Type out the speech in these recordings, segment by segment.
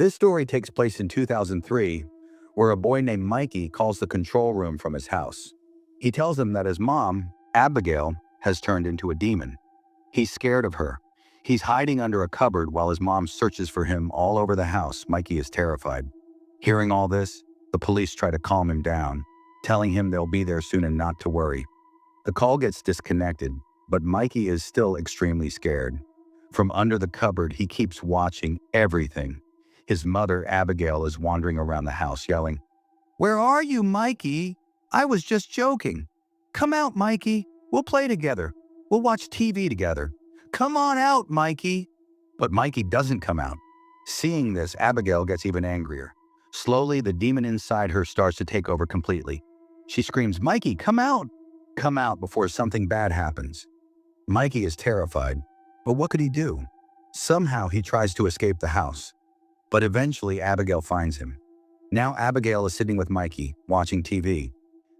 This story takes place in 2003, where a boy named Mikey calls the control room from his house. He tells them that his mom, Abigail, has turned into a demon. He's scared of her. He's hiding under a cupboard while his mom searches for him all over the house. Mikey is terrified. Hearing all this, the police try to calm him down, telling him they'll be there soon and not to worry. The call gets disconnected, but Mikey is still extremely scared. From under the cupboard, he keeps watching everything. His mother, Abigail, is wandering around the house yelling, "Where are you, Mikey? I was just joking. Come out, Mikey. We'll play together. We'll watch TV together. Come on out, Mikey." But Mikey doesn't come out. Seeing this, Abigail gets even angrier. Slowly, the demon inside her starts to take over completely. She screams, "Mikey, come out! Come out before something bad happens." Mikey is terrified, but what could he do? Somehow he tries to escape the house. But eventually, Abigail finds him. Now Abigail is sitting with Mikey, watching TV.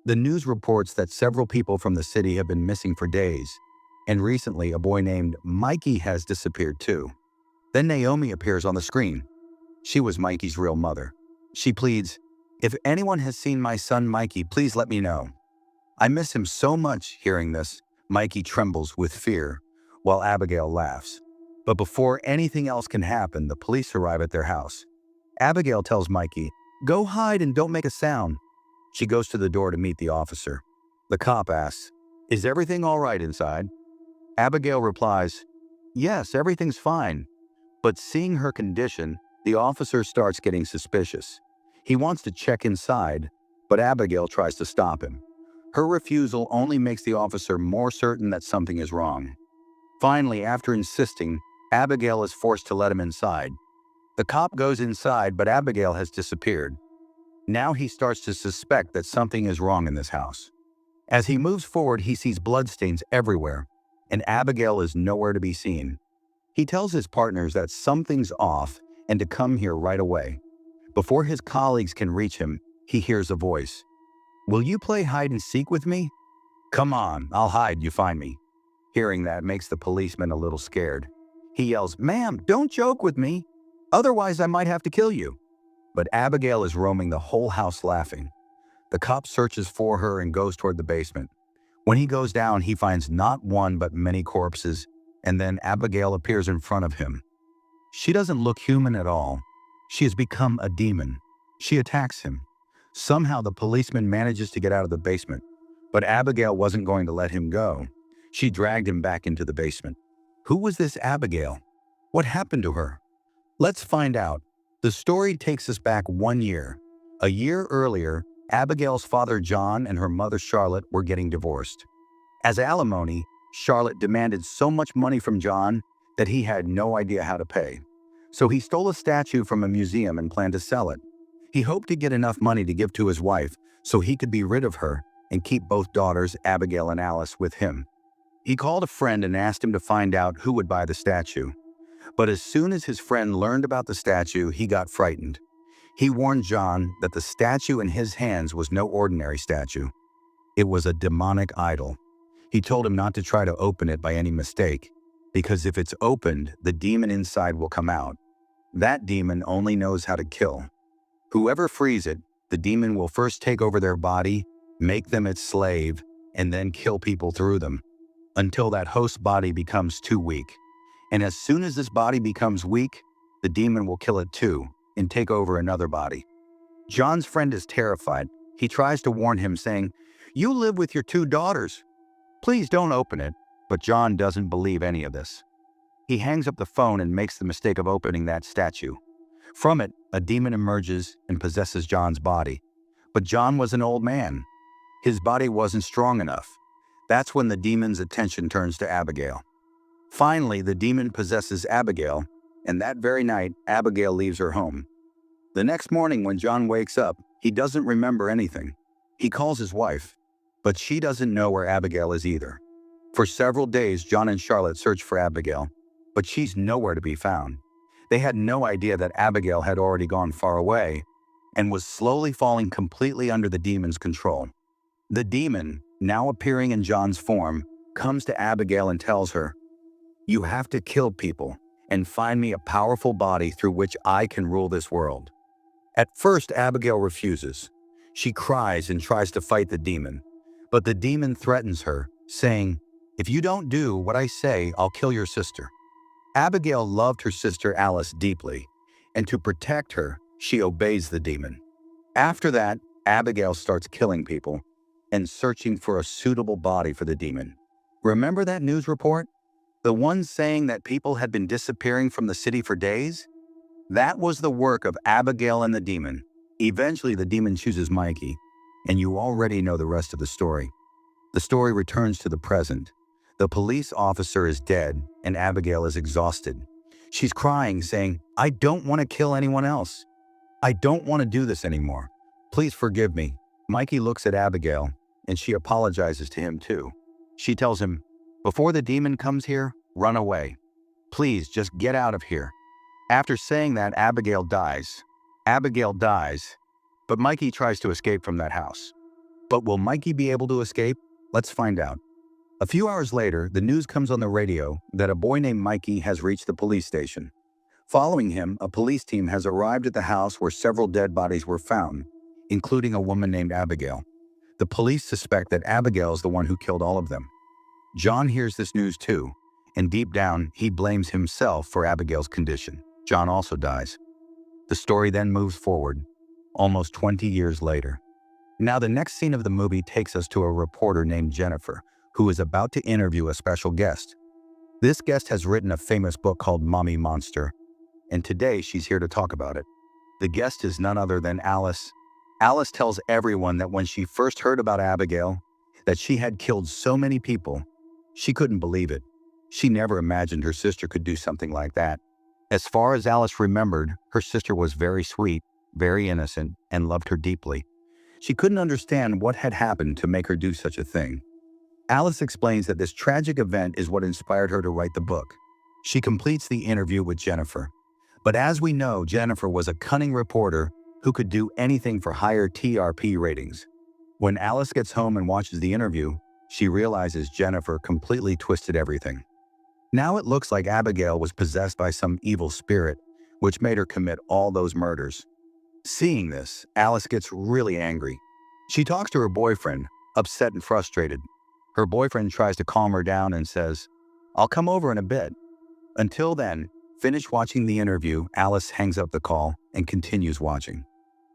The news reports that several people from the city have been missing for days, and recently a boy named Mikey has disappeared too. Then Naomi appears on the screen. She was Mikey's real mother. She pleads, "If anyone has seen my son Mikey, please let me know. I miss him so much." Hearing this, Mikey trembles with fear, while Abigail laughs. But before anything else can happen, the police arrive at their house. Abigail tells Mikey, "Go hide and don't make a sound." She goes to the door to meet the officer. The cop asks, "Is everything all right inside?" Abigail replies, "Yes, everything's fine." But seeing her condition, the officer starts getting suspicious. He wants to check inside, but Abigail tries to stop him. Her refusal only makes the officer more certain that something is wrong. Finally, after insisting, Abigail is forced to let him inside. The cop goes inside, but Abigail has disappeared. Now he starts to suspect that something is wrong in this house. As he moves forward, he sees bloodstains everywhere, and Abigail is nowhere to be seen. He tells his partners that something's off and to come here right away. Before his colleagues can reach him, he hears a voice. "Will you play hide and seek with me?" "Come on, I'll hide, you find me." Hearing that makes the policeman a little scared. He yells, "Ma'am, don't joke with me. Otherwise, I might have to kill you." But Abigail is roaming the whole house laughing. The cop searches for her and goes toward the basement. When he goes down, he finds not one but many corpses, and then Abigail appears in front of him. She doesn't look human at all. She has become a demon. She attacks him. Somehow the policeman manages to get out of the basement, but Abigail wasn't going to let him go. She dragged him back into the basement. Who was this Abigail? What happened to her? Let's find out. The story takes us back 1 year. A year earlier, Abigail's father John and her mother Charlotte were getting divorced. As alimony, Charlotte demanded so much money from John that he had no idea how to pay. So he stole a statue from a museum and planned to sell it. He hoped to get enough money to give to his wife so he could be rid of her and keep both daughters, Abigail and Alice, with him. He called a friend and asked him to find out who would buy the statue. But as soon as his friend learned about the statue, he got frightened. He warned John that the statue in his hands was no ordinary statue. It was a demonic idol. He told him not to try to open it by any mistake, because if it's opened, the demon inside will come out. That demon only knows how to kill. Whoever frees it, the demon will first take over their body, make them its slave, and then kill people through them, until that host body becomes too weak. And as soon as this body becomes weak, the demon will kill it too and take over another body. John's friend is terrified. He tries to warn him, saying, "You live with your 2 daughters. Please don't open it." But John doesn't believe any of this. He hangs up the phone and makes the mistake of opening that statue. From it, a demon emerges and possesses John's body. But John was an old man. His body wasn't strong enough. That's when the demon's attention turns to Abigail. Finally, the demon possesses Abigail, and that very night, Abigail leaves her home. The next morning when John wakes up, he doesn't remember anything. He calls his wife, but she doesn't know where Abigail is either. For several days, John and Charlotte search for Abigail, but she's nowhere to be found. They had no idea that Abigail had already gone far away and was slowly falling completely under the demon's control. The demon, now appearing in John's form, comes to Abigail and tells her, "You have to kill people, and find me a powerful body through which I can rule this world." At first, Abigail refuses. She cries and tries to fight the demon, but the demon threatens her, saying, "If you don't do what I say, I'll kill your sister." Abigail loved her sister Alice deeply, and to protect her, she obeys the demon. After that, Abigail starts killing people and searching for a suitable body for the demon. Remember that news report? The one saying that people had been disappearing from the city for days? That was the work of Abigail and the demon. Eventually, the demon chooses Mikey, and you already know the rest of the story. The story returns to the present. The police officer is dead, and Abigail is exhausted. She's crying, saying, "I don't want to kill anyone else. I don't want to do this anymore. Please forgive me." Mikey looks at Abigail, and she apologizes to him too. She tells him, "Before the demon comes here, run away. Please just get out of here." After saying that, Abigail dies. But Mikey tries to escape from that house. But will Mikey be able to escape? Let's find out. A few hours later, the news comes on the radio that a boy named Mikey has reached the police station. Following him, a police team has arrived at the house where several dead bodies were found, including a woman named Abigail. The police suspect that Abigail is the one who killed all of them. John hears this news too, and deep down, he blames himself for Abigail's condition. John also dies. The story then moves forward, almost 20 years later. Now, the next scene of the movie takes us to a reporter named Jennifer, who is about to interview a special guest. This guest has written a famous book called Mommy Monster, and today she's here to talk about it. The guest is none other than Alice. Alice tells everyone that when she first heard about Abigail, that she had killed so many people, she couldn't believe it. She never imagined her sister could do something like that. As far as Alice remembered, her sister was very sweet, very innocent, and loved her deeply. She couldn't understand what had happened to make her do such a thing. Alice explains that this tragic event is what inspired her to write the book. She completes the interview with Jennifer. But as we know, Jennifer was a cunning reporter who could do anything for higher TRP ratings. When Alice gets home and watches the interview, she realizes Jennifer completely twisted everything. Now it looks like Abigail was possessed by some evil spirit, which made her commit all those murders. Seeing this, Alice gets really angry. She talks to her boyfriend, upset and frustrated. Her boyfriend tries to calm her down and says, "I'll come over in a bit." Until then, finish watching the interview. Alice hangs up the call and continues watching.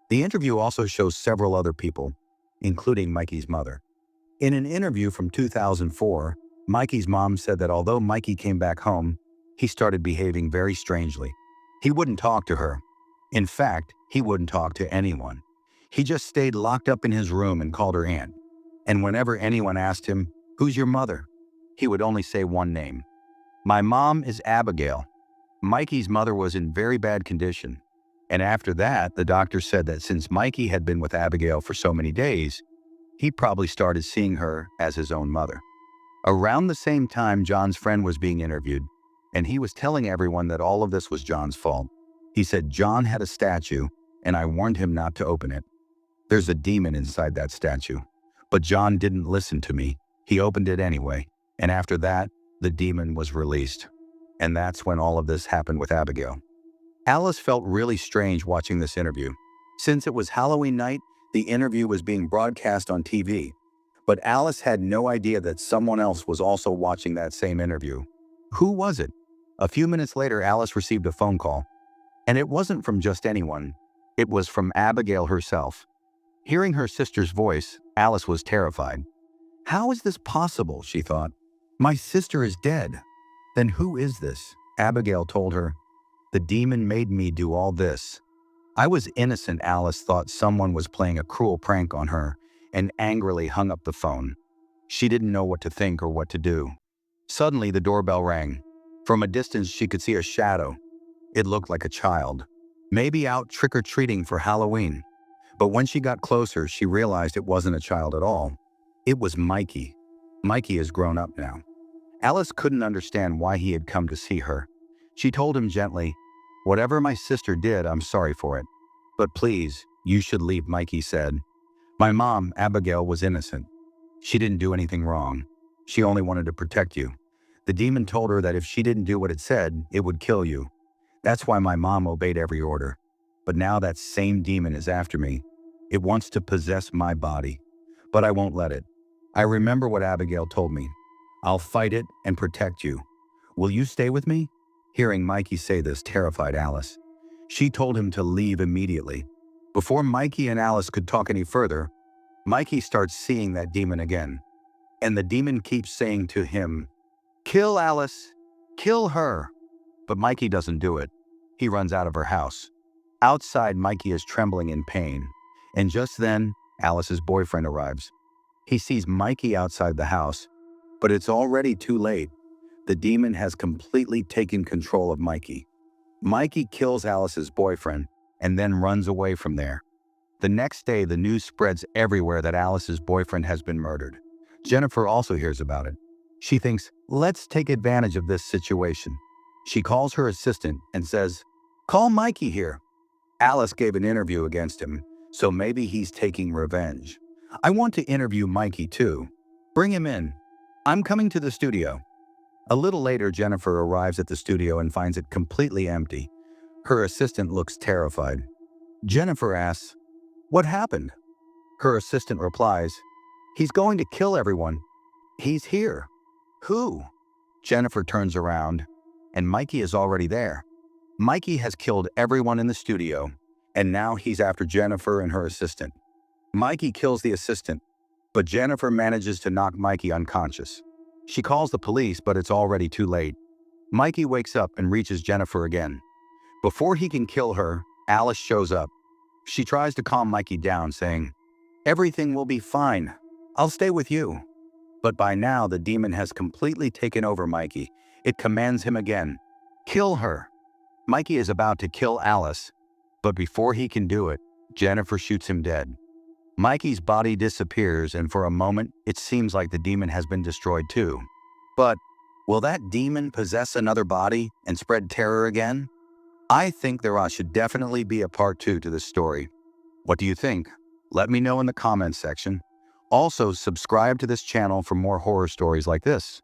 The interview also shows several other people, including Mikey's mother. In an interview from 2004, Mikey's mom said that although Mikey came back home, he started behaving very strangely. He wouldn't talk to her. In fact, he wouldn't talk to anyone. He just stayed locked up in his room and called her aunt. And whenever anyone asked him, "Who's your mother?" he would only say one name. "My mom is Abigail." Mikey's mother was in very bad condition. And after that, the doctor said that since Mikey had been with Abigail for so many days, he probably started seeing her as his own mother. Around the same time, John's friend was being interviewed, and he was telling everyone that all of this was John's fault. He said John had a statue, and I warned him not to open it. There's a demon inside that statue. But John didn't listen to me. He opened it anyway, and after that, the demon was released. And that's when all of this happened with Abigail. Alice felt really strange watching this interview. Since it was Halloween night, the interview was being broadcast on TV. But Alice had no idea that someone else was also watching that same interview. Who was it? A few minutes later, Alice received a phone call. And it wasn't from just anyone. It was from Abigail herself. Hearing her sister's voice, Alice was terrified. How is this possible, she thought. My sister is dead. Then who is this? Abigail told her, "The demon made me do all this." I was innocent. Alice thought someone was playing a cruel prank on her and angrily hung up the phone. She didn't know what to think or what to do. Suddenly, the doorbell rang. From a distance, she could see a shadow. It looked like a child, maybe out trick-or-treating for Halloween. But when she got closer, she realized it wasn't a child at all. It was Mikey. Mikey is grown up now. Alice couldn't understand why he had come to see her. She told him gently, "Whatever my sister did, I'm sorry for it. But please, you should leave," Mikey said. "My mom, Abigail, was innocent. She didn't do anything wrong. She only wanted to protect you. The demon told her that if she didn't do what it said, it would kill you. That's why my mom obeyed every order. But now that same demon is after me. It wants to possess my body, but I won't let it. I remember what Abigail told me. I'll fight it and protect you. Will you stay with me? Hearing Mikey say this terrified Alice. She told him to leave immediately. Before Mikey and Alice could talk any further, Mikey starts seeing that demon again. And the demon keeps saying to him, "Kill Alice, kill her." But Mikey doesn't do it. He runs out of her house. Outside, Mikey is trembling in pain. And just then, Alice's boyfriend arrives. He sees Mikey outside the house, but it's already too late. The demon has completely taken control of Mikey. Mikey kills Alice's boyfriend and then runs away from there. The next day, the news spreads everywhere that Alice's boyfriend has been murdered. Jennifer also hears about it. She thinks, let's take advantage of this situation. She calls her assistant and says, "Call Mikey here." Alice gave an interview against him, so maybe he's taking revenge. I want to interview Mikey too. Bring him in. I'm coming to the studio. A little later, Jennifer arrives at the studio and finds it completely empty. Her assistant looks terrified. Jennifer asks, "What happened?" Her assistant replies, "He's going to kill everyone. He's here." "Who?" Jennifer turns around, and Mikey is already there. Mikey has killed everyone in the studio, and now he's after Jennifer and her assistant. Mikey kills the assistant, but Jennifer manages to knock Mikey unconscious. She calls the police, but it's already too late. Mikey wakes up and reaches Jennifer again. Before he can kill her, Alice shows up. She tries to calm Mikey down, saying, "Everything will be fine. I'll stay with you." But by now, the demon has completely taken over Mikey. It commands him again, "Kill her." Mikey is about to kill Alice, but before he can do it, Jennifer shoots him dead. Mikey's body disappears, and for a moment, it seems like the demon has been destroyed too. But will that demon possess another body and spread terror again? I think there should definitely be a part 2 to this story. What do you think? Let me know in the comments section. Also, subscribe to this channel for more horror stories like this.